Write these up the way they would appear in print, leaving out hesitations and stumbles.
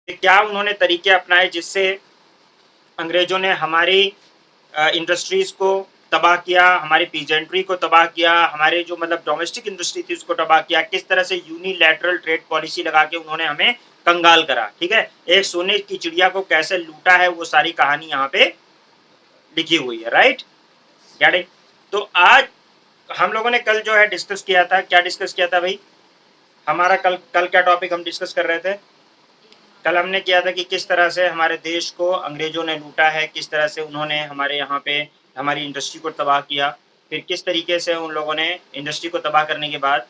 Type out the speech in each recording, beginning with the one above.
क्या उन्होंने तरीके अपनाए जिससे अंग्रेजों ने हमारी इंडस्ट्रीज को तबाह किया, हमारी पीजेंट्री को तबाह किया, हमारे जो मतलब डोमेस्टिक इंडस्ट्री थी उसको तबाह किया, किस तरह से यूनिलैटरल ट्रेड पॉलिसी लगा के उन्होंने हमें कंगाल करा, ठीक है? एक सोने की चिड़िया को कैसे लूटा है वो सारी कहानी यहाँ पे लिखी हुई है, राइट? Got it? तो आज हम लोगों ने कल जो है डिस्कस किया था, क्या डिस्कस किया था भाई? हमारा कल कल क्या टॉपिक हम डिस्कस कर रहे थे? कल हमने किया था कि किस तरह से हमारे देश को अंग्रेजों ने लूटा है, किस तरह से उन्होंने हमारे यहाँ पे हमारी इंडस्ट्री को तबाह किया, फिर किस तरीके से उन लोगों ने इंडस्ट्री को तबाह करने के बाद,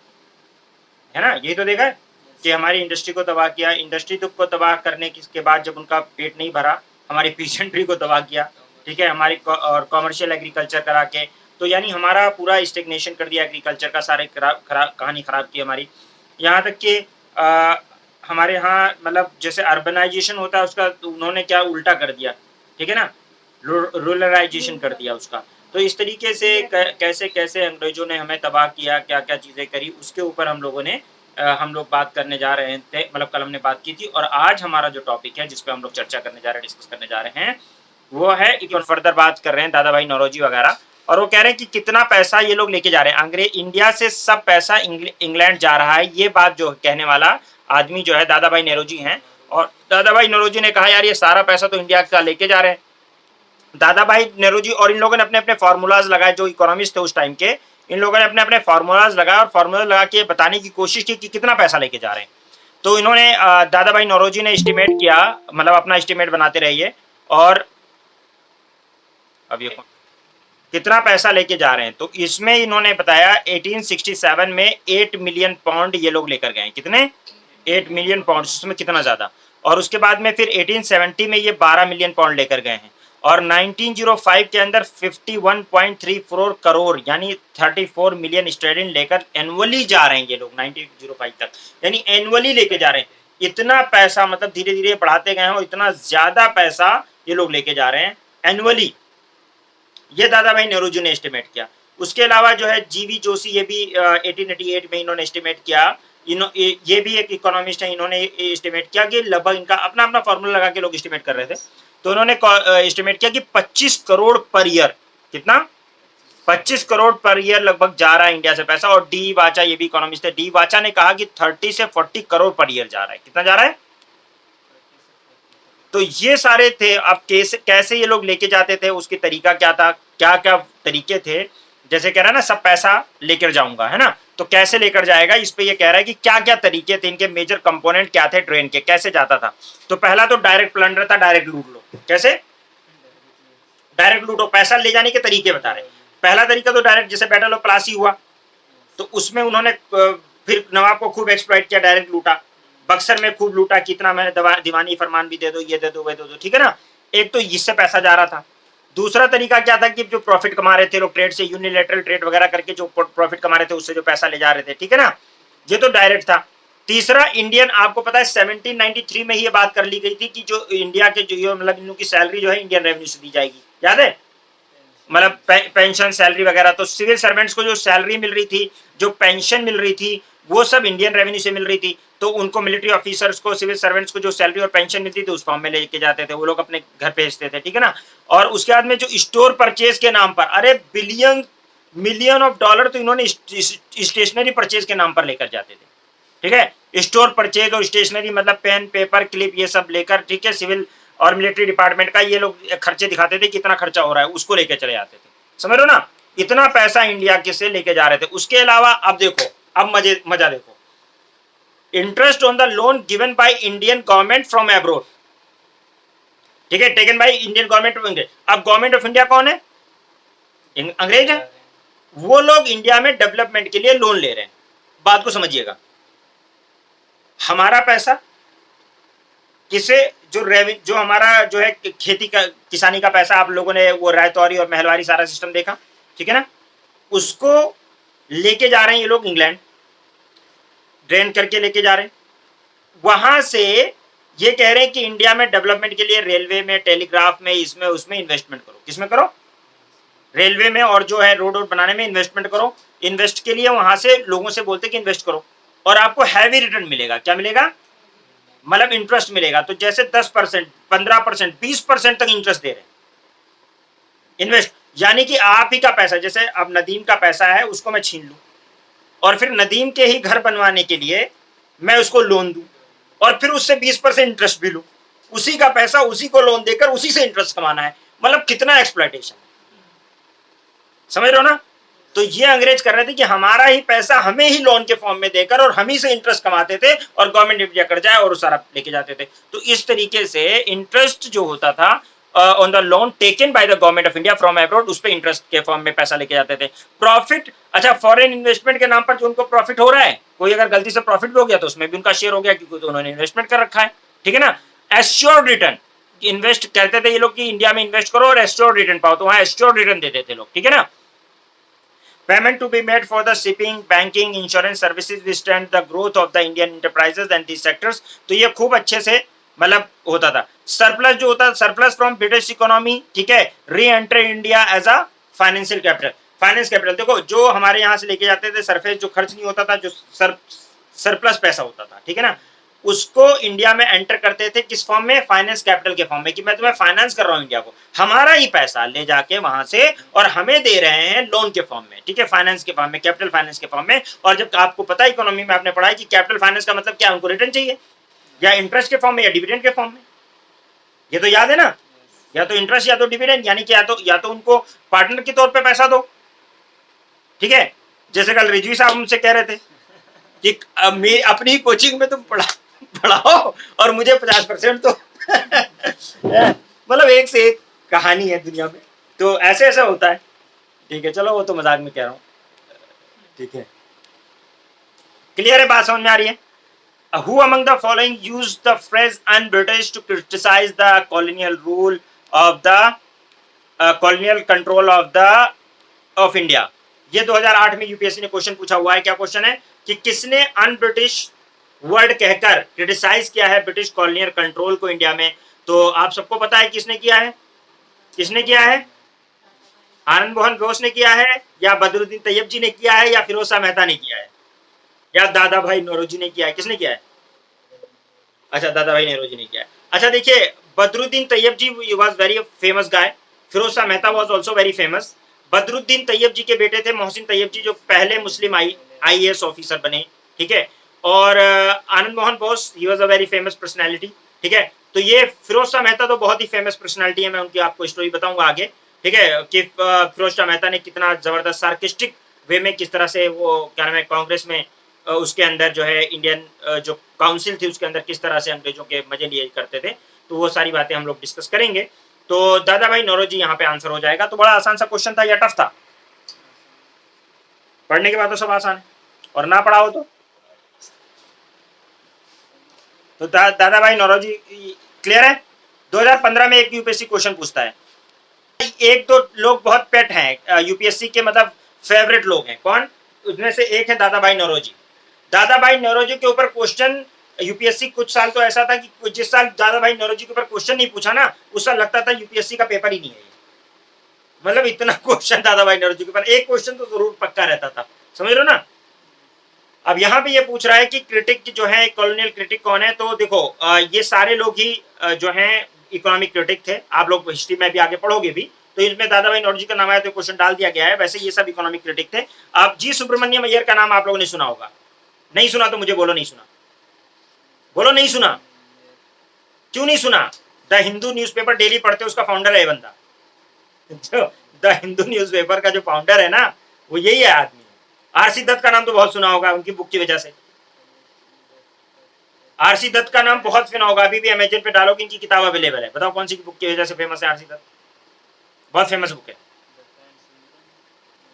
है ना, यही तो देखा है कि हमारी इंडस्ट्री को तबाह किया, इंडस्ट्री को तबाह करने के बाद जब उनका पेट नहीं भरा, हमारी पीजेंट्री को तबाह किया, ठीक है, हमारी और कॉमर्शियल एग्रीकल्चर करा के, तो यानी हमारा पूरा स्टेग्नेशन कर दिया एग्रीकल्चर का, सारे कहानी खराब की हमारी। यहाँ तक कि हमारे यहाँ मतलब जैसे अर्बनाइजेशन होता है उसका उन्होंने क्या उल्टा कर दिया, ठीक है ना, रूरलाइजेशन कर दिया उसका। तो इस तरीके से कैसे कैसे अंग्रेजों ने हमें तबाह किया, क्या क्या चीज़ें करी, उसके ऊपर हम लोगों ने हम लोग बात करने जा रहे थे, मतलब कल हमने बात की थी। और आज हमारा जो टॉपिक है जिस पे हम लोग चर्चा करने जा रहे हैं, डिस्कस करने जा रहे हैं, वो है एक और फर्दर बात कर रहे हैं दादा भाई नौरोजी वगैरह, और वो कह रहे हैं कि कितना पैसा ये लोग लेके जा रहे हैं, अंग्रेज इंडिया से सब पैसा इंग्लैंड जा रहा है। ये बात जो कहने वाला आदमी जो है दादा भाई नौरोजी हैं, और दादा भाई नौरोजी ने कहा यार ये सारा पैसा तो इंडिया का लेके जा रहे हैं। दादा भाई नेहरू और इन लोगों ने अपने अपने फार्मूलाज लगाए, जो इकोनॉमिस्ट थे उस टाइम के, इन लोगों ने अपने अपने फार्मूलाज लगाए और फार्मूला लगा के बताने की कोशिश की कि कितना पैसा लेके जा रहे हैं। तो इन्होंने दादा भाई नौरोजी ने एस्टिमेट किया, मतलब अपना एस्टिमेट बनाते रहिए, और अब ये कितना पैसा लेके जा रहे हैं, तो इसमें इन्होंने बताया 1867 में 8 मिलियन पाउंड ये लोग लेकर गए। कितने? 8 मिलियन पाउंड, उसमें कितना ज्यादा। और उसके बाद में फिर 1870 में ये 12 मिलियन पाउंड लेकर गए हैं, और 1905 के अंदर 51.34 करोड़ यानी 34 मिलियन स्टर्लिंग लेकर एनुअली जा रहे हैं ये लोग 1905 तक, यानी एनुअली लेके जा रहे हैं। इतना पैसा मतलब धीरे धीरे बढ़ाते गए हैं, और इतना ज्यादा पैसा ये लोग लेके जा रहे हैं एनुअली। ये दादा भाई नेहरू ने एस्टिमेट किया। उसके अलावा जो है जीवी जोशी, ये भी 1888 में इन्होंने एस्टिमेट किया, ये भी एक इकोनॉमिस्ट है, इन्होंने एस्टिमेट किया कि लगभग इनका अपना अपना फॉर्मूला लगा के लोग एस्टिमेट कर रहे थे, तो उन्होंने एस्टिमेट किया कि 25 करोड़ पर ईयर, कितना? 25 करोड़ पर ईयर लगभग जा रहा है इंडिया से पैसा। और डी वाचा, ये भी इकोनॉमिस्ट है, डी वाचा ने कहा कि 30 से 40 करोड़ पर ईयर जा रहा है। कितना जा रहा है? तो ये सारे थे। अब कैसे कैसे ये लोग लेके जाते थे, उसकी तरीका क्या था, क्या क्या तरीके थे, जैसे कह रहा है ना सब पैसा लेकर जाऊंगा, है ना, तो कैसे लेकर जाएगा, इस पे ये कह रहा है कि क्या क्या तरीके थे, इनके मेजर कंपोनेंट क्या थे ट्रेन के, कैसे जाता था। तो पहला तो डायरेक्ट प्लंडर था, डायरेक्ट लूट लो। कैसे? डायरेक्ट लूटो, पैसा ले जाने के तरीके बता रहे। पहला तरीका तो डायरेक्ट, जैसे बैटल ऑफ प्लासी हुआ तो उसमें उन्होंने फिर नवाब को खूब एक्सप्लॉइट किया, डायरेक्ट लूटा। बक्सर में खूब लूटा, कितना मैंने दीवानी फरमान भी दे दो, ये दे दो, वे दे दो, ठीक है ना। एक तो इससे पैसा जा रहा था। दूसरा तरीका क्या था कि जो प्रॉफिट कमा रहे थे लोग ट्रेड से, यूनिलेटरल ट्रेड वगैरह करके जो प्रॉफिट कमा रहे थे उससे जो पैसा ले जा रहे थे, ठीक है ना, ये तो डायरेक्ट था। तीसरा इंडियन, आपको पता है 1793 में ही ये बात कर ली गई थी कि जो इंडिया के जो मतलब इनकी सैलरी जो है इंडियन रेवेन्यू से दी जाएगी, याद है, मतलब पेंशन सैलरी वगैरह। तो सिविल सर्वेंट्स को जो सैलरी मिल रही थी, जो पेंशन मिल रही थी, वो सब इंडियन रेवेन्यू से मिल रही थी। तो उनको मिलिट्री ऑफिसर्स को, सिविल सर्वेंट्स को जो सैलरी और पेंशन मिलती थी उस फॉर्म में लेके जाते थे, वो लोग अपने घर भेजते थे, ठीक है ना। और उसके बाद में जो स्टोर परचेज के नाम पर, अरे बिलियन मिलियन ऑफ डॉलर तो इन्होंने स्टेशनरी परचेज के नाम पर लेकर जाते थे, ठीक है। स्टोर परचेज और स्टेशनरी मतलब पेन, पेपर, क्लिप, ये सब लेकर, ठीक है, सिविल और मिलिट्री डिपार्टमेंट का ये लोग खर्चे दिखाते थे, कितना खर्चा हो रहा है, उसको लेके चले जाते थे। समझ लो ना, इतना पैसा इंडिया के से लेके जा रहे थे। उसके अलावा अब देखो, अब मजा देखो, interest on the loan given by Indian government from abroad, ठीक है, taken by Indian government of India. अब गवर्नमेंट ऑफ इंडिया कौन है? अंग्रेज है। वो लोग इंडिया में डेवलपमेंट के लिए लोन ले रहे हैं। बात को समझिएगा, हमारा पैसा किसे, जो हमारा जो है खेती का, किसानी का पैसा, आप लोगों ने वो रायतौरी और महलवारी सारा सिस्टम देखा, ठीक है ना, उसको लेके जा रहे हैं ये लोग इंग्लैंड, ड्रेन करके लेके जा रहे हैं। वहां से ये कह रहे हैं कि इंडिया में डेवलपमेंट के लिए रेलवे में, टेलीग्राफ में, इसमें उसमें इन्वेस्टमेंट करो। किसमें करो? रेलवे में, और जो है रोड बनाने में इन्वेस्टमेंट करो। इन्वेस्ट के लिए वहां से लोगों से बोलते कि इन्वेस्ट करो, और आपको हैवी रिटर्न मिलेगा। क्या मिलेगा? मतलब इंटरेस्ट मिलेगा। तो जैसे 10%, 15%, 20% तक इंटरेस्ट दे रहे हैं इन्वेस्ट, यानी कि आप ही का पैसा, जैसे अब नदीम का पैसा है उसको मैं छीन लूं और फिर नदीम के ही घर बनवाने के लिए मैं उसको लोन दूं और फिर उससे 20% इंटरेस्ट भी लूं, उसी का पैसा उसी को लोन देकर उसी से इंटरेस्ट कमाना है। मतलब कितना एक्सप्लॉयटेशन, समझ रहे हो ना। तो ये अंग्रेज कर रहे थे कि हमारा ही पैसा हमें ही लोन के फॉर्म में देकर और हम ही से इंटरेस्ट कमाते थे और गवर्नमेंट इंडिया कर जाए और सारा लेके जाते थे। तो इस तरीके से इंटरेस्ट जो होता था on the loan taken by the government of India from abroad, उस पे इंटरेस्ट के फॉर्म में पैसा लेके जाते थे। प्रॉफिट, अच्छा फॉरेन इन्वेस्टमेंट के नाम पर जो उनको प्रॉफिट हो रहा है, कोई अगर गलती से प्रॉफिट भी हो गया तो उसमें भी उनका शेयर हो गया क्योंकि उन्होंने इन्वेस्टमेंट कर रखा है, ठीक है ना। एश्योर्ड रिटर्न, इन्वेस्ट कहते थे ये लोग कि इंडिया में इन्वेस्ट करो और एश्योर्ड रिटर्न पाओ, तो वहां एश्योर्ड रिटर्न देते थे लोग, ठीक है ना। Payment to be made for the shipping, banking, insurance services withstand the growth of the Indian enterprises and these sectors। तो ये खूब अच्छे से मतलब होता था। सरप्लस जो होता था, सरप्लस फ्रॉम ब्रिटिश इकोनॉमी, ठीक है, reenter India as a financial capital. Finance capital देखो, जो हमारे यहाँ से लेके जाते थे सरफेस, जो खर्च नहीं होता था, जो सरप्लस पैसा होता था, ठीक है ना, उसको इंडिया में एंटर करते थे किस फॉर्म में, फाइनेंस कैपिटल के फॉर्म में, कि मैं तुम्हें फाइनेंस कर रहा हूं इंडिया को, हमारा ही पैसा ले जाके वहां से और हमें दे रहे हैं लोन के फॉर्म में, ठीक है, फाइनेंस के फॉर्म में, कैपिटल फाइनेंस के फॉर्म में। और जब आपको पता है इकोनॉमी में आपने पढ़ा है कि कैपिटल फाइनेंस का मतलब क्या, उनको रिटर्न चाहिए या इंटरेस्ट के फॉर्म में या डिविडेंड के फॉर्म में, ये तो याद है ना, या तो इंटरेस्ट या तो डिविडेंड, यानी कि या तो उनको पार्टनर के तौर पर पैसा दो, ठीक है। जैसे कल रिजवी साहब मुझसे कह रहे थे कि मेरी अपनी कोचिंग में तुम पढ़ाओ और मुझे 50% तो मतलब एक से एक कहानी है दुनिया में, तो ऐसे ऐसा होता है, ठीक है। चलो वो तो मजाक में कह रहा हूं, ठीक है। क्लियर है, बात समझ में आ रही है। Who among the following used the phrase un-British to criticize the colonial rule of the colonial control of India? ये 2008 में यूपीएससी ने क्वेश्चन पूछा हुआ है। क्या क्वेश्चन है कि किसने अन ब्रिटिश वर्ड कहकर क्रिटिसाइज किया है ब्रिटिश कॉलोनियल कंट्रोल को इंडिया में। तो आप सबको पता है किसने किया है, किसने किया है, आनंद मोहन बोस ने किया है या बदरुद्दीन तैयब जी ने किया है या फिरोज शाह मेहता ने किया है या दादा भाई नौरोजी ने किया है, किसने किया है। अच्छा, दादा भाई नौरोजी ने किया है। अच्छा देखिए, Badruddin Tyabji was very famous guy, Pherozeshah Mehta was also very famous. Badruddin Tyabji के बेटे थे मोहसिन तैयब जी, जो पहले मुस्लिम आईएएस ऑफिसर बने, ठीक है। और Anand Mohan Bose, he was a very famous personality, ठीक है। तो ये फिरोज शाह मेहता तो बहुत ही फेमस पर्सनालिटी है, मैं उनकी आपको स्टोरी बताऊंगा आगे, ठीक है, कि फिरोज शाह मेहता ने कितना जबरदस्त सार्केस्टिक वे में किस तरह से वो क्या नाम है कांग्रेस में उसके अंदर जो है इंडियन जो काउंसिल थी उसके अंदर किस तरह से अंग्रेजों के मजे लिए करते थे। तो वो सारी बातें हम लोग डिस्कस करेंगे। तो दादा भाई नौरोजी यहाँ पे आंसर हो जाएगा। तो बड़ा आसान सा क्वेश्चन था या टफ था, पढ़ने के बाद तो सब आसान है और ना पढ़ा हो तो दादा भाई नौरोजी क्लियर है। 2015 में एक यूपीएससी क्वेश्चन पूछता है, एक दो लोग बहुत पेट हैं यूपीएससी के, मतलब फेवरेट लोग हैं, कौन, उसमें से एक है दादा भाई नौरोजी। दादा भाई नौरोजी के ऊपर क्वेश्चन यूपीएससी कुछ साल तो ऐसा था कि जिस साल दादा भाई नौरोजी के ऊपर क्वेश्चन नहीं पूछा ना, उस साल लगता था यूपीएससी का पेपर ही नहीं है। मतलब इतना क्वेश्चन दादा भाई नौरोजी के ऊपर, एक क्वेश्चन तो जरूर पक्का रहता था, समझ रहे हो ना। अब यहाँ पे ये पूछ रहा है कि क्रिटिक जो है कॉलोनियल क्रिटिक कौन है। तो देखो ये सारे लोग ही जो हैं इकोनॉमिक क्रिटिक थे, आप लोग हिस्ट्री में भी आगे पढ़ोगे भी, तो इसमें दादा भाई नौरोजी का नाम आया तो क्वेश्चन डाल दिया गया है। वैसे ये सब इकोनॉमिक क्रिटिक थे। अब जी सुब्रमण्यम अय्यर का नाम आप लोगों ने सुना होगा, नहीं सुना तो मुझे बोलो नहीं सुना, बोलो नहीं सुना, क्यों नहीं सुना। द हिंदू न्यूज़पेपर डेली पढ़ते उसका फाउंडर है बंदा, जो द हिंदू न्यूज़पेपर का जो फाउंडर है ना, वो यही है आदमी। आरसी दत्त का नाम तो बहुत सुना होगा उनकी बुक की वजह से, आरसी दत्त का नाम बहुत सुना होगा, अभी भी अमेजन पे डालोगे इनकी किताब अवेलेबल है। बताओ कौन सी बुक की वजह से फेमस है आरसी दत्त, बहुत फेमस बुक है।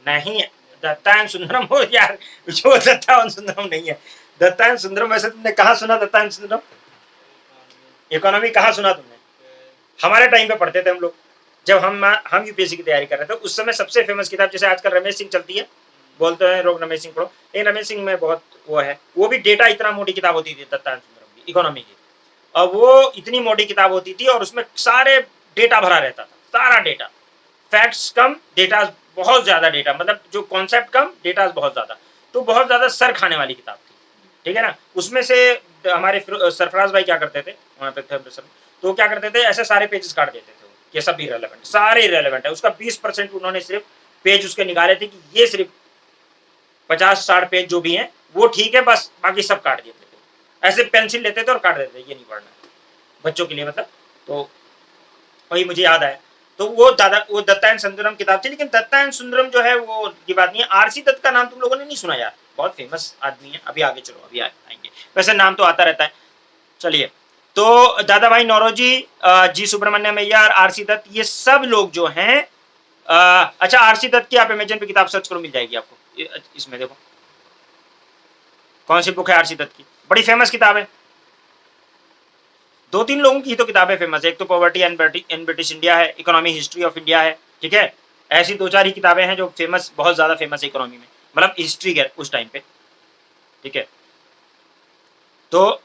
नहीं, दत्तायन सुंदरम हो यार, जो दत्तायन सुंदरम नहीं है, दत्तायन सुंदरम वैसे तुमने कहाँ सुना, दत्तायन सुंदरम इकोनॉमी कहाँ सुना तुमने। हमारे टाइम पे पढ़ते थे हम लोग, जब हम यूपीएससी की तैयारी कर रहे थे, उस समय सबसे फेमस किताब, जैसे आजकल रमेश सिंह चलती है, बोलते हैं लोग रमेश सिंह पढ़ो, लेकिन रमेश सिंह में बहुत वो है, वो भी डेटा इतना मोटी किताब होती थी दत्तायन सुंदरम की इकोनॉमी की, और वो इतनी मोटी किताब होती थी और उसमें सारे डेटा भरा रहता था, सारा डेटा, फैक्ट्स कम डेटा बहुत ज्यादा, डेटा मतलब जो कॉन्सेप्ट कम डेटा बहुत ज्यादा, तो बहुत ज्यादा सर खाने वाली किताब थी। ठीक है ना। उसमें से हमारे सरफराज भाई क्या करते थे वहां पे थे, तो क्या करते थे, ऐसे सारे पेजेस काट देते थे, ये सब इरेलेवेंट, सारे इरेलेवेंट है। उसका 20% उन्होंने सिर्फ पेज उसके निकाले थे कि ये सिर्फ 50-60 पेज जो भी हैं वो ठीक है, बस बाकी सब काट देते थे। ऐसे पेंसिल लेते थे और काट देते थे, ये नहीं पढ़ना बच्चों के लिए, मतलब। तो वही मुझे याद आया। तो वो दत्ता एंड सुंदरम किताब थी, लेकिन दत्ता एंड सुंदरम जो है वो की बात नहीं है। आरसी दत्त का नाम तुम लोगों ने नहीं सुना यार, बहुत फेमस आदमी है। अभी आगे चलो, अभी आएंगे, वैसे नाम तो आता रहता है। चलिए, तो दादा भाई नौरोजी, जी सुब्रमण्यम अय्यर, आरसी दत्त, ये सब लोग जो हैं, अच्छा आरसी दत्त की आप अमेजन पे किताब सर्च करो, मिल जाएगी आपको। इसमें देखो कौन सी बुक है आरसी दत्त की, बड़ी फेमस किताब है। 2-3 लोगों की तो किताबें फेमस है, एक तो पॉवर्टी एंड ब्रिटिश इंडिया है, इकोनॉमी हिस्ट्री ऑफ इंडिया है, ठीक है। ऐसी 2-4 ही किताबें हैं जो फेमस, बहुत ज्यादा फेमस है इकोनॉमी में, मतलब हिस्ट्री के उस टाइम पे, ठीक है। तो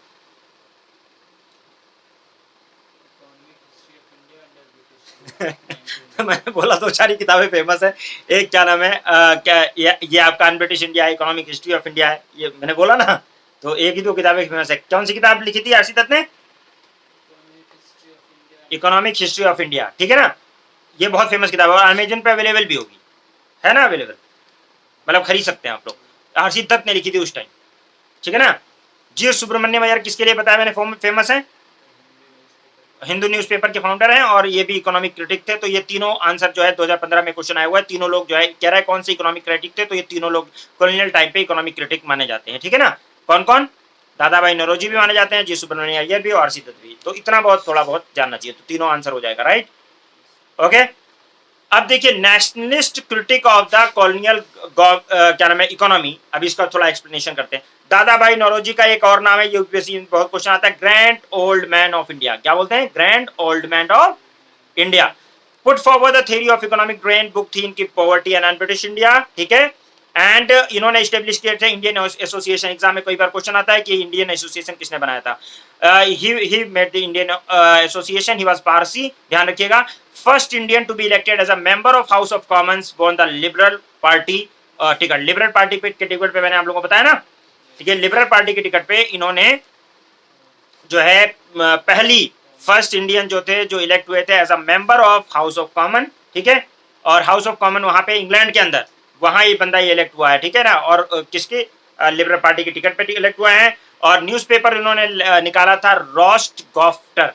मैंने बोला 2-4 ही किताबें फेमस है। एक क्या नाम है, क्या ये आपका British India, economic history of India है, ये मैंने बोला ना। तो एक ही 2 किताबें फेमस है। कौन सी किताब लिखी थी आरसी दत्त ने? इकोनॉमिक हिस्ट्री ऑफ इंडिया, ठीक है ना। ये बहुत फेमस किताब है और अमेजन पे अवेलेबल भी होगी, है ना अवेलेबल, मतलब खरीद सकते हैं आप लोग। आरसी दत्त ने लिखी थी उस टाइम, ठीक है ना। जी सुब्रमण्यम अय्यर किसके लिए बताया मैंने फेमस है? हिंदू न्यूज़पेपर के फाउंडर हैं और ये भी इकोनॉमिक क्रिटिक थे। तो ये तीनों आंसर जो है 2015 में क्वेश्चन आया हुआ है। तीनों लोग जो है कह रहा है कौन से इकोनॉमिक क्रिटिक थे, तो ये तीनों लोग कॉलोनियल टाइम पे इकोनॉमिक क्रिटिक माने जाते हैं, ठीक है ना। कौन कौन? दादा भाई नौरोजी भी माने जाते हैं, जी सुब्रमण्यम अय्यर भी और आरसी दत्त भी। तो इतना बहुत थोड़ा बहुत जानना चाहिए, तो तीनों आंसर हो जाएगा, राइट। ओके, अब देखिए nationalist critic of the colonial क्या नाम है इकोनॉमी। अब इसका थोड़ा एक्सप्लेनेशन करते हैं। दादा भाई नौरोजी का एक और नाम है, यूपीएससी में बहुत क्वेश्चन आता है, grand old man of India. क्या बोलते हैं? Grand old man of India. Put forward the theory of economic grain, book थी इनकी पॉवर्टी एंड ब्रिटिश इंडिया, ठीक है। एंड इन्होंने स्टेब्लिश किया था इंडियन एसोसिएशन। एग्जाम में कई बार क्वेश्चन आता है कि इंडियन एसोसिएशन किसने बनाया था। He made the Indian association, he was Parsi, ध्यान रखिएगा। First Indian to be elected as a member of House of Commons on the Liberal Party ticket. Liberal Party के टिकट पे मैंने आप लोगों को बताया ना, ठीक है। लिबरल पार्टी के टिकट पे इन्होंने जो है पहली फर्स्ट इंडियन जो थे जो इलेक्ट हुए थे as a member of House of Common, ठीक है। और हाउस ऑफ कॉमन वहां पे इंग्लैंड के अंदर, वहां ये बंदा ये इलेक्ट हुआ है, ठीक है ना। और किसके? लिबरल पार्टी के टिकट पे इलेक्ट हुआ है। और न्यूज़पेपर इन्होंने निकाला था रोस्ट गॉफ्टर,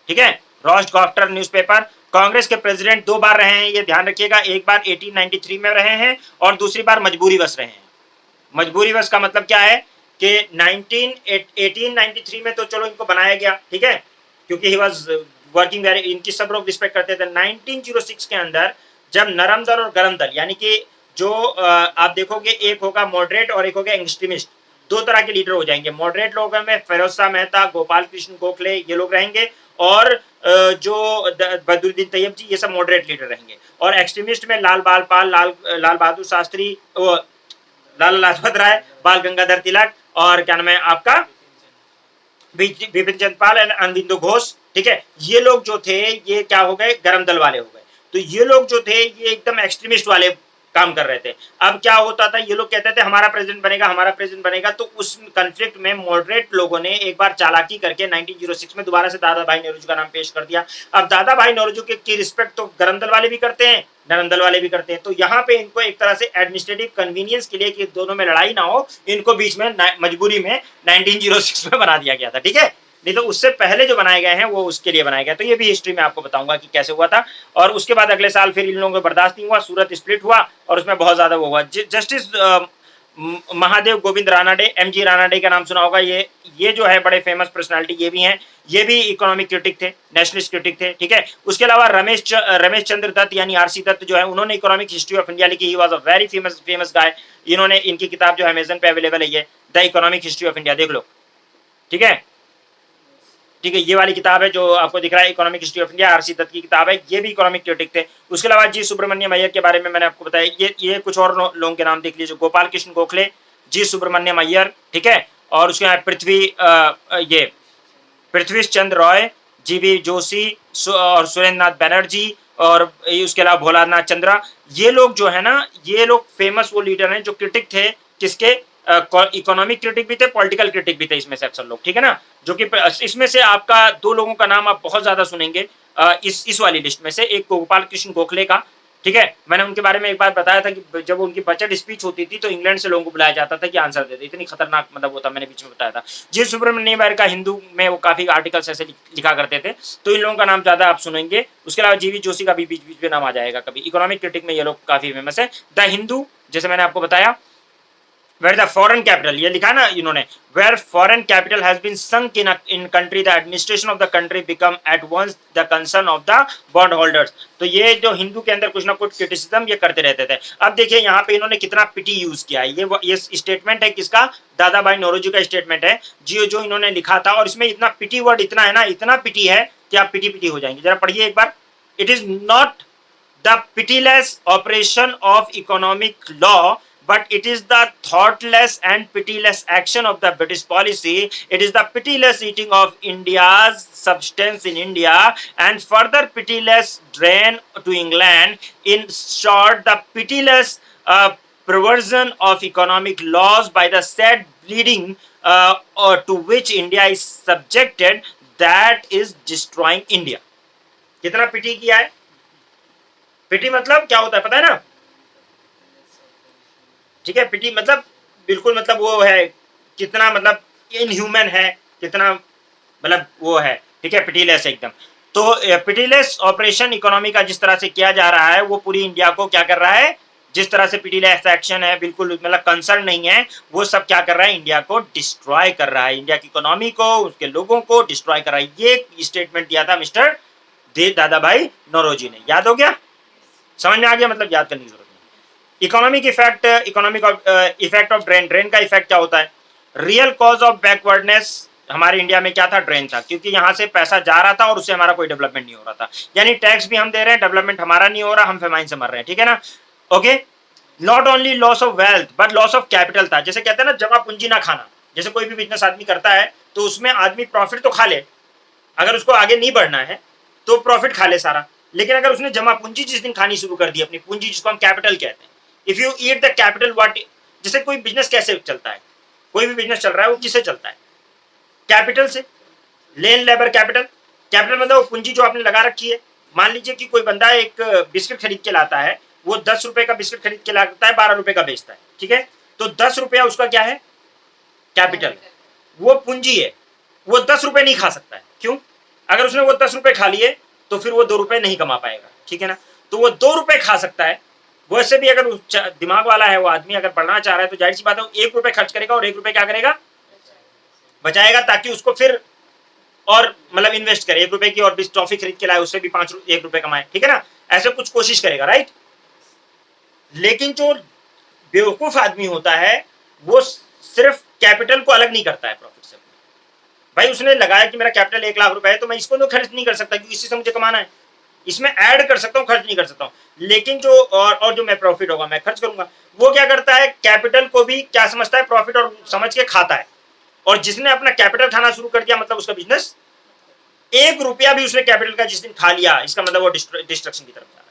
ठीक है। Roast गॉफ्टर newspaper. कांग्रेस के प्रेसिडेंट 2 बार रहे हैं, ये ध्यान रखिएगा। एक बार 1893 में रहे हैं और दूसरी बार मजबूरी वश रहे हैं। मजबूरी वश का मतलब क्या है कि 1893 में तो चलो इनको बनाया गया, ठीक है, क्योंकि ही वाज वर्किंग वेरी, इनकी सब लोग रिस्पेक्ट करते थे। 1906 के अंदर जब नरम दल और गरम दल, यानी कि जो आप देखोगे एक होगा मॉडरेट और एक होगा एक्सट्रीमिस्ट, 2 तरह के लीडर हो जाएंगे। मॉडरेट लोगों में फिरोज शाह मेहता, गोपाल कृष्ण गोखले ये लोग रहेंगे, और जो बदरुद्दीन तैयब जी ये सब मॉडरेट लीडर रहेंगे। और एक्सट्रीमिस्ट में लाल बाल पाल, लाल बहादुर शास्त्री, लाला लाजपत राय, बाल गंगाधर तिलक, और क्या नाम है आपका बिपिन चंद्र पाल एंड अरविंदो घोष, ठीक है। ये लोग जो थे ये क्या हो गए? गरम दल वाले हो गए। तो ये लोग जो थे ये एकदम एक्सट्रीमिस्ट वाले काम कर रहे थे। अब क्या होता था, ये लोग कहते थे हमारा प्रेसिडेंट बनेगा, हमारा प्रेसिडेंट बनेगा। तो उस कॉन्फ्लिक्ट में मॉडरेट लोगों ने एक बार चालाकी करके 1906 में दोबारा से दादा भाई नौरोजी का नाम पेश कर दिया। अब दादा भाई नौरोजी की रिस्पेक्ट तो गरम दल वाले भी करते हैं, नरम दल वाले भी करते हैं। तो यहाँ पे इनको एक तरह से एडमिनिस्ट्रेटिव कन्वीनियंस के लिए कि दोनों में लड़ाई ना हो, इनको बीच में मजबूरी में 1906 में बना दिया गया था, ठीक है। नहीं तो उससे पहले जो बनाए गए हैं वो उसके लिए बनाए गए। तो ये भी हिस्ट्री में आपको बताऊंगा कि कैसे हुआ था। और उसके बाद अगले साल फिर इन लोगों को बर्दाश्त नहीं हुआ, सूरत स्प्लिट हुआ और उसमें बहुत ज्यादा वो हुआ। जस्टिस महादेव गोविंद रानाडे, एमजी रानाडे का नाम सुना होगा। ये जो है बड़े फेमस पर्सनालिटी ये भी हैं, ये भी इकोनॉमिक क्रिटिक थे, नेशनलिस्ट क्रिटिक थे, ठीक है। उसके अलावा रमेश चंद्र दत्त यानी आरसी दत्त जो है, उन्होंने इकोनॉमिक हिस्ट्री ऑफ इंडिया लिखी। ही वाज अ वेरी फेमस गाय। इन्होंने, इनकी किताब जो है अमेजन पे अवेलेबल है, ये the economic history of India, देख लो, ठीक है। ठीक है, ये वाली किताब है जो आपको दिख रहा है, economic history of India, R C Dutt किताब है। ये भी इकोनॉमिक क्रिटिक थे। उसके अलावा जी सुब्रमण्यम अय्यर के बारे में मैंने आपको बताया। ये कुछ और लोगों के नाम देख लीजिए, गोपाल कृष्ण गोखले, जी सुब्रमण्यम अय्यर, ठीक है। और उसके बाद पृथ्वी चंद्र रॉय, जीबी जोशी और सुरेंद्र नाथ बैनर्जी, और उसके अलावा भोलानाथ चंद्रा। ये लोग जो है ना, ये लोग फेमस वो लीडर हैं जो क्रिटिक थे किसके? इकोनॉमिक क्रिटिक भी थे, पॉलिटिकल क्रिटिक भी थे इसमें से अक्सर लोग, ठीक है ना? जो कि इसमें से आपका 2 लोगों का नाम आप बहुत ज़्यादा सुनेंगे इस वाली लिस्ट में से, एक गोपाल कृष्ण गोखले का, ठीक है? मैंने उनके बारे में एक बार बताया था कि जब उनकी बजट स्पीच होती थी तो इंग्लैंड से लोगों को बुलाया जाता था कि आंसर दे दे, इतनी खतरनाक मतलब वो था, मैंने बीच में बताया था। जी सुब्रमण्यम का हिंदू में वो काफ़ी आर्टिकल्स ऐसे लिखा करते थे, तो इन लोगों का नाम ज़्यादा आप सुनेंगे। उसके अलावा जीवी जोशी का भी बीच-बीच में नाम आ जाएगा कभी, इकोनॉमिक क्रिटिक में ये लोग काफ़ी फेमस है। द हिंदू, जैसे मैंने आपको बताया, where the foreign capital, ये लिखा ना इन्होंने, where foreign capital has been sunk in country, the administration of the country become at once the concern of the bond holders। तो ये जो हिंदू के अंदर कुछ ना कुछ क्रिटिसिज्म ये करते रहते थे। अब देखिए यहाँ पे इन्होंने कितना पिटी यूज किया है, ये स्टेटमेंट है किसका, दादा भाई नौरोजी का स्टेटमेंट है जो इन्होंने लिखा था, और इसमें इतना पिटी वर्ड इतना है ना, इतना पिटी है कि आप पिटी पिटी हो जाएंगे। जरा पढ़िए एक बार। It is not the pitiless operation of economic law, but it is the thoughtless and pitiless action of the British policy. It is the pitiless eating of India's substance in India and further pitiless drain to England. In short, the pitiless perversion of economic laws by the said bleeding or to which India is subjected, that is destroying India। कितना पिटी किया है? पिटी मतलब क्या होता है पता है ना? ठीक है, पिटी मतलब बिल्कुल मतलब वो है, कितना मतलब इनह्यूमन है, कितना मतलब वो है, ठीक है, पिटीलेस एकदम। तो पिटीलेस ऑपरेशन इकोनॉमी का जिस तरह से किया जा रहा है, वो पूरी इंडिया को क्या कर रहा है, जिस तरह से पिटीलेस एक्शन है, बिल्कुल मतलब कंसर्न नहीं है, वो सब क्या कर रहा है, इंडिया को डिस्ट्रॉय कर रहा है, इंडिया की इकोनॉमी को, उसके लोगों को डिस्ट्रॉय कर रहा है। ये स्टेटमेंट दिया था मिस्टर दादा भाई नौरोजी ने। याद हो गया? समझ में आ गया? मतलब याद करने की जरूरत नहीं। Economic effect, effect of drain. Drain का इफेक्ट क्या होता है? रियल कॉज ऑफ बैकवर्डनेस हमारे इंडिया में क्या था? ड्रेन था, क्योंकि यहाँ से पैसा जा रहा था और उससे हमारा कोई डेवलपमेंट नहीं हो रहा था। यानी टैक्स भी हम दे रहे हैं, डेवलपमेंट हमारा नहीं हो रहा, हम फेमाइन से मर रहे हैं, ठीक है ना? Okay. Not only loss of wealth but loss of capital था। जैसे कहते हैं ना, जमा पूंजी ना खाना। जैसे कोई भी बिजनेस आदमी करता है तो उसमें आदमी प्रॉफिट तो खा ले, अगर उसको आगे नहीं बढ़ना है तो प्रॉफिट खा ले सारा, लेकिन अगर उसने जमा पूंजी जिस दिन खानी शुरू कर दी, अपनी पूंजी जिसको हम कैपिटल कहते हैं, if you eat the capital what, जैसे कोई बिजनेस कैसे चलता है, कोई भी बिजनेस चल रहा है वो किससे चलता है? कैपिटल से। लेन लेबर कैपिटल। कैपिटल मतलब वो पूंजी जो आपने लगा रखी है। मान लीजिए कि कोई बंदा एक बिस्किट खरीद के लाता है, वो 10 रुपए का बिस्किट खरीद के लाता है, 12 रुपए का बेचता है, ठीक है? तो 10 रुपया उसका क्या है? कैपिटल। वो पूंजी है, वो 10 रुपए नहीं खा सकता है। क्यों? अगर उसने वो 10 रुपए खा लिए तो फिर वो 2 रुपए नहीं कमा पाएगा, ठीक है ना? तो वो 2 रुपए खा सकता है। वैसे भी अगर दिमाग वाला है वो आदमी, अगर बढ़ना चाह रहा है तो जाहिर सी बात है 1 रुपए खर्च करेगा और 1 रुपए क्या करेगा? बचाएगा, ताकि उसको फिर और मतलब इन्वेस्ट करे। 1 रुपए की और भी टॉफी खरीद के लाए, उससे भी 1 रुपए कमाए, ठीक है ना? ऐसे कुछ कोशिश करेगा, राइट? लेकिन जो बेवकूफ आदमी होता है वो सिर्फ कैपिटल को अलग नहीं करता है प्रॉफिट से। भाई उसने लगाया कि मेरा कैपिटल 1 लाख रुपए है, तो मैं इसको तो खर्च नहीं कर सकता क्योंकि इसी से मुझे कमाना है। इसमें ऐड कर सकता हूँ, खर्च नहीं कर सकता हूँ। लेकिन जो और जो मैं प्रॉफिट होगा मैं खर्च करूंगा। वो क्या करता है? कैपिटल को भी क्या समझता है? प्रॉफिट और समझ के खाता है। और जिसने अपना कैपिटल खाना शुरू कर दिया, मतलब उसका बिजनेस 1 रुपया भी उसने कैपिटल का जिस दिन खा लिया, इसका मतलब वो डिस्ट्रक्शन की तरफ जा रहा है।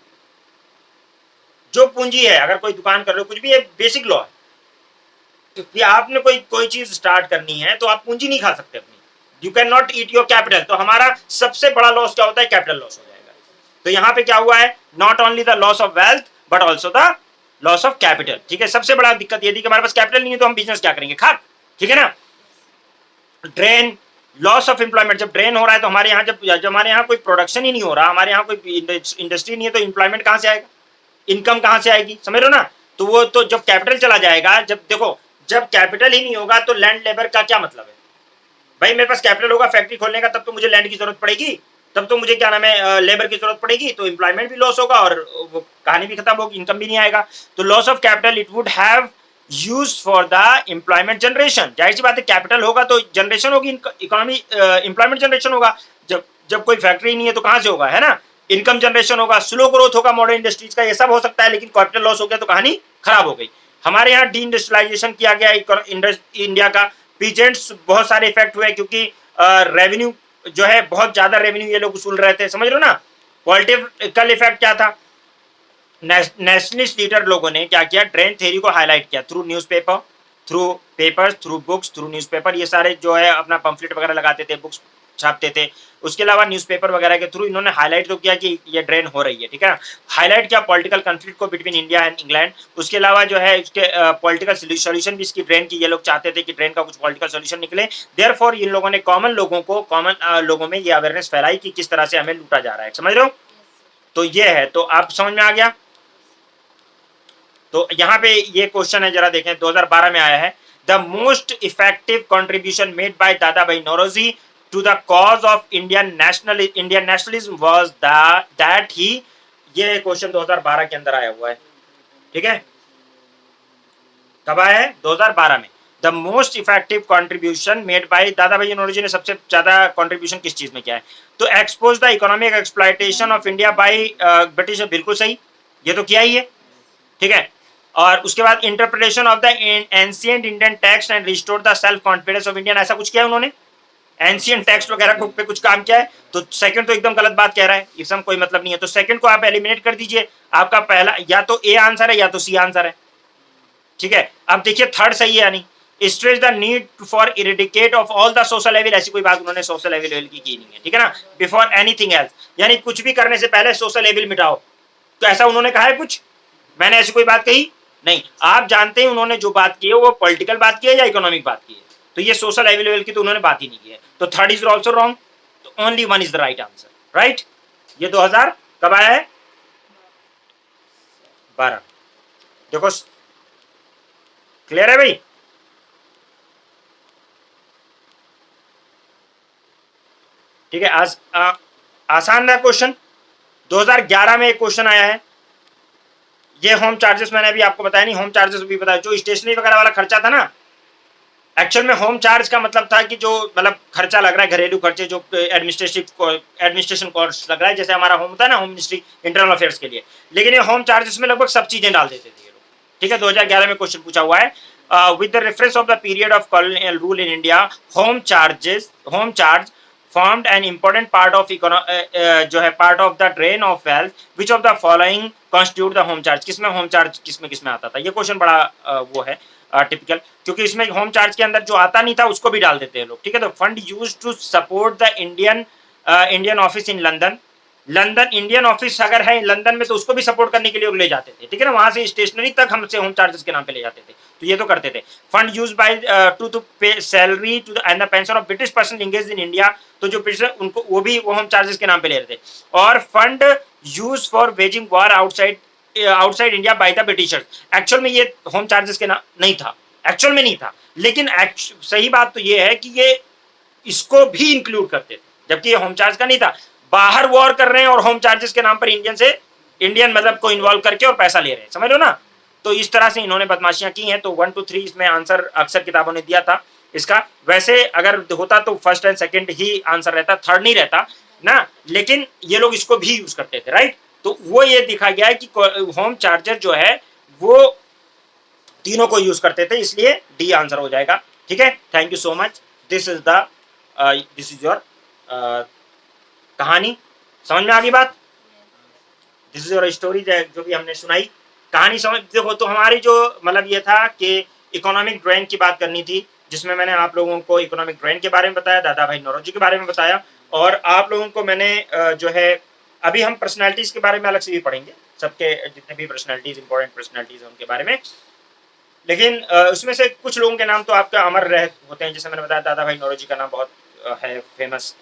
जो पूंजी है, अगर कोई दुकान कर रहे हो, कुछ भी, ये बेसिक लॉ है कि आपने कोई चीज स्टार्ट करनी है तो आप पूंजी नहीं खा सकते अपनी। You can not eat your capital. तो हमारा सबसे बड़ा लॉस क्या होता है? कैपिटल लॉस हो जाएगा। तो यहाँ पे क्या हुआ है? Not only the loss of wealth but also the loss of capital, ठीक है? सबसे बड़ा दिक्कत ये थी कि हमारे पास कैपिटल नहीं है तो हम बिजनेस क्या करेंगे? खाक, ठीक है ना? Drain, loss of employment. जब ड्रेन हो रहा है तो हमारे यहाँ जब हमारे यहाँ कोई प्रोडक्शन ही नहीं हो रहा, हमारे यहाँ कोई इंडस्ट्री नहीं है, तो एम्प्लॉयमेंट कहाँ से आएगा? इनकम कहाँ से आएगी? समझ लो ना? तो वो तो जब कैपिटल चला जाएगा, जब देखो जब कैपिटल ही नहीं होगा तो लैंड लेबर का क्या मतलब है? भाई मेरे पास कैपिटल होगा फैक्ट्री खोलने का, तब तो मुझे लैंड की जरूरत पड़ेगी, तब तो मुझे क्या नाम है लेबर की जरूरत पड़ेगी, तो एम्प्लॉयमेंट भी लॉस होगा और वो कहानी भी खत्म होगी, इनकम भी नहीं आएगा। तो loss of capital it would have use for the employment generation. जाहिर सी बात है, कैपिटल होगा तो जनरेशन होगी, इकोनॉमी एम्प्लॉयमेंट जनरेशन होगा। जब कोई फैक्ट्री नहीं है तो कहां से होगा? है ना? इनकम जनरेशन होगा, स्लो ग्रोथ होगा मॉडर्न इंडस्ट्रीज का, ये सब हो सकता है। लेकिन कैपिटल लॉस हो गया तो कहानी खराब हो गई। हमारे यहाँ डी इंडस्ट्रियलाइजेशन किया गया इंडिया का, पीजेंट्स बहुत सारे इफेक्ट हुए क्योंकि रेवेन्यू जो है बहुत ज्यादा रेवेन्यू ये लोग वसूल रहे थे, समझ लो ना? पॉलिटिकल इफेक्ट क्या था? नेशनलिस्ट लीडर लोगों ने क्या किया? ड्रेन थ्योरी को हाईलाइट किया through newspaper, through papers, through books, through newspaper, ये सारे जो है अपना पम्फलेट वगैरह लगाते थे, बुक्स छापते थे। उसके अलावा न्यूज़पेपर वगैरह के थ्रू इन्होंने हाईलाइट तो किया कि ये ड्रेन हो रही है, ठीक है। हाईलाइट किया पॉलिटिकल कॉन्फ्लिक्ट को बिटवीन इंडिया एंड इंग्लैंड। उसके अलावा जो है इसके पॉलिटिकल सॉल्यूशन भी इसकी ड्रेन की ये लोग चाहते थे कि ड्रेन का कुछ पॉलिटिकल सॉल्यूशन निकले। देयरफॉर इन लोगों ने कॉमन लोगों में ये अवेयरनेस फैलाई कि किस तरह से हमें लूटा जा रहा है, समझ रहे हो। तो ये है, तो आप समझ में आ गया। तो यहाँ पे ये क्वेश्चन है, जरा देखें, 2012 में आया है। The most effective contribution made by Dadabhai Naoroji to the cause of Indian nationalism was that he, ये क्वेश्चन 2012 के अंदर आया हुआ है, ठीक है। कब आया है? 2012 में। The most effective contribution made by Dadabhai Naoroji ने सबसे ज्यादा कंट्रीब्यूशन किस चीज में किया है? तो expose the economic exploitation of India by British, बिल्कुल सही, ये तो किया ही है, ठीक है। और उसके बाद interpretation of the ancient Indian text and restore the self confidence of Indian, ऐसा कुछ किया उन्होंने, एंशिएंट टेक्स्ट वगैरह को पे कुछ काम किया है। तो सेकंड तो एकदम गलत बात कह रहा है, इसमें कोई मतलब नहीं है। तो सेकंड को आप एलिमिनेट कर दीजिए, आपका पहला या तो ए आंसर है या तो सी आंसर है, ठीक है। अब देखिए थर्ड सही है, यानी stress the need for eradicate of all the social evil, ऐसी कोई बात उन्होंने सोशल एविल की नहीं है, ठीक है ना। बिफोर एनीथिंग एल्स, यानी कुछ भी करने से पहले सोशल एविल मिटाओ, तो ऐसा उन्होंने कहा है कुछ? मैंने ऐसी कोई बात कही नहीं। आप जानते हैं उन्होंने जो बात की है वो पॉलिटिकल बात की है या इकोनॉमिक बात की है, तो ये सोशल एविल की तो उन्होंने बात ही नहीं की है। तो थर्ड इज ऑल्सो रॉन्ग, तो only one is the right answer, right. ये 2000 कब आया है? 12। देखो क्लियर है भाई। ठीक है, आज आसान है क्वेश्चन। 2011 में एक क्वेश्चन आया है, ये होम चार्जेस मैंने अभी आपको बताया नहीं, होम चार्जेस भी बताया, जो स्टेशनरी वगैरह वाला खर्चा था ना, एक्चुअल में होम चार्ज का मतलब था कि जो मतलब खर्चा लग रहा है, घरेलू खर्चे, जो एडमिनिस्ट्रेशन कॉस्ट लग रहा है, जैसे हमारा होम होता है ना, होम मिनिस्ट्री इंटरनल अफेयर्स के लिए, लेकिन ये होम चार्जेस में लगभग सब चीजें डाल देते थे ये लोग, ठीक है। 2011 में क्वेश्चन पूछा हुआ है, with the reference of the period of colonial rule in India, home charge formed an important part of जो है part of the drain of wealth, which of the following constitute the home charge, किसमें home charge किसमें आता था? ये question बड़ा वो है टिपिकल, क्योंकि इसमें होम चार्ज के अंदर जो आता नहीं था उसको भी डाल देते हैं लोग, ठीक है। तो fund use to support the Indian office in London, Indian office अगर है लंदन में तो उसको भी सपोर्ट करने के लिए ले जाते थे, ठीक है ना, वहां से स्टेशनरी तक हमसे होम चार्जेस के नाम पे ले जाते थे, तो ये तो करते थे। Fund use by to pay salary to and the pension of British person engage in India, तो जो उनको वो भी वो होम चार्जेस के नाम पे ले रहे थे। और fund use for waging war outside India by the Britishers, actual में ये होम चार्जेस के नाम नहीं था, एक्चुअल में नहीं था, लेकिन सही बात तो ये है कि ये इसको भी इंक्लूड करते थे, जबकि ये होम चार्ज का नहीं था। बाहर वॉर कर रहे हैं और होम चार्जेस के नाम पर इंडियन मतलब को इन्वॉल्व करके और पैसा ले रहे हैं, समझ लो ना। तो इस तरह से इन्होंने बदमाशियां की हैं। तो 1 2 3 इसमें आंसर अक्सर किताबों ने दिया था इसका। वैसे अगर होता तो first and second he answer रहता, थर्ड नहीं रहता ना, लेकिन ये लोग इसको भी यूज करते थे, राइट। तो वो ये दिखा गया है कि होम चार्जर जो है वो तीनों को यूज करते थे, इसलिए डी आंसर हो जाएगा, ठीक है। Thank you so much. This is your कहानी, समझ में आ गई बात। दिस इज योर स्टोरी जो भी हमने सुनाई, कहानी समझ देखो। तो हमारी जो मतलब ये था कि इकोनॉमिक ड्रेन की बात करनी थी, जिसमें मैंने आप लोगों को इकोनॉमिक ड्रेन के बारे में बताया, दादा भाई नौरोजी के बारे में बताया, और आप लोगों को मैंने जो है अभी हम पर्सनैलिटीज के बारे में अलग से भी पढ़ेंगे, सबके जितने भी पर्सनैलिटीज इंपॉर्टेंट पर्सनैलिटीज हैं उनके बारे में, लेकिन उसमें से कुछ लोगों के नाम तो आपका अमर रह होते हैं। जैसे मैंने बताया दादा भाई नौरोजी का नाम बहुत है फेमस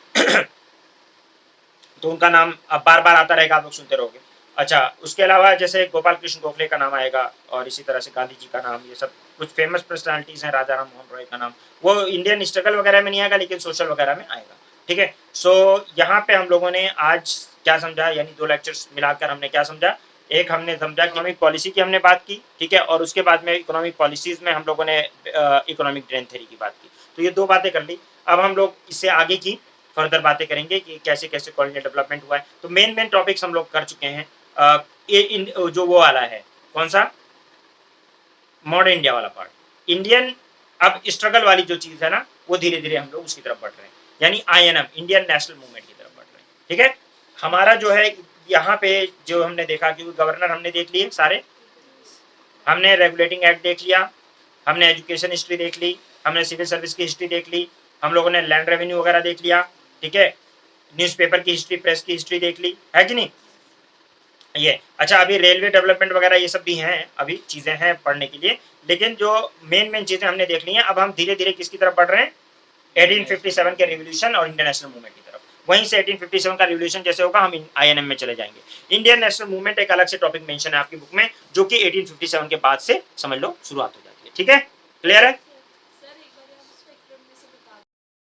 तो उनका नाम अब बार बार आता रहेगा, आप लोग सुनते रहोगे। अच्छा, उसके अलावा जैसे गोपाल कृष्ण गोखले का नाम आएगा, और इसी तरह से गांधी जी का नाम, ये सब कुछ फेमस पर्सनालिटीज हैं। राजा राम मोहन रॉय का नाम, वो इंडियन स्ट्रगल वगैरह में नहीं आएगा, लेकिन सोशल वगैरह में आएगा, ठीक है। सो यहाँ पे हम लोगों ने आज क्या समझा, यानी 2 लेक्चर्स मिलाकर हमने क्या समझा। एक हमने समझा इकोनॉमिक पॉलिसी की हमने बात की, ठीक है, और उसके बाद में इकोनॉमिक पॉलिसीज में हम लोगों ने इकोनॉमिक ड्रेन थ्योरी की बात की। तो ये 2 बातें कर ली। अब हम लोग इससे आगे की फर्दर बातें करेंगे कि कैसे कैसे कॉलोनियल डेवलपमेंट हुआ है। तो मेन टॉपिक्स हम लोग कर चुके हैं। जो वो वाला है, कौन सा, मॉडर्न इंडिया वाला पार्ट, इंडियन अब स्ट्रगल वाली जो चीज है ना, वो धीरे धीरे हम लोग उसकी तरफ बढ़ रहे हैं, यानी INM इंडियन नेशनल मूवमेंट की तरफ बढ़ रहे हैं, ठीक है। हमारा जो है यहाँ पे जो हमने देखा कि गवर्नर हमने देख लिए सारे, हमने रेगुलेटिंग एक्ट देख लिया, हमने एजुकेशन हिस्ट्री देख ली, हमने सिविल सर्विस की हिस्ट्री देख ली, हम लोगों ने लैंड रेवेन्यू वगैरह देख लिया, ठीक है, न्यूज़पेपर की हिस्ट्री, प्रेस की हिस्ट्री देख ली, है कि नहीं ये। अच्छा, अभी रेलवे डेवलपमेंट वगैरह ये सब भी हैं, अभी चीजें हैं पढ़ने के लिए, लेकिन जो मेन चीजें हमने देख ली हैं, अब हम धीरे धीरे किसकी तरफ बढ़ रहे हैं, 1857 के रिवोल्यूशन और इंडियन नेशनल मूवमेंट की तरफ। वहीं से 1857 का रिवोल्यूशन जैसे होगा हम आईएनएम में चले जाएंगे। इंडियन नेशनल मूवमेंट एक अलग से टॉपिक मेंशन है आपकी बुक में, जो कि 1857 के बाद से समझ लो शुरुआत हो जाती है। ठीक है, क्लियर है।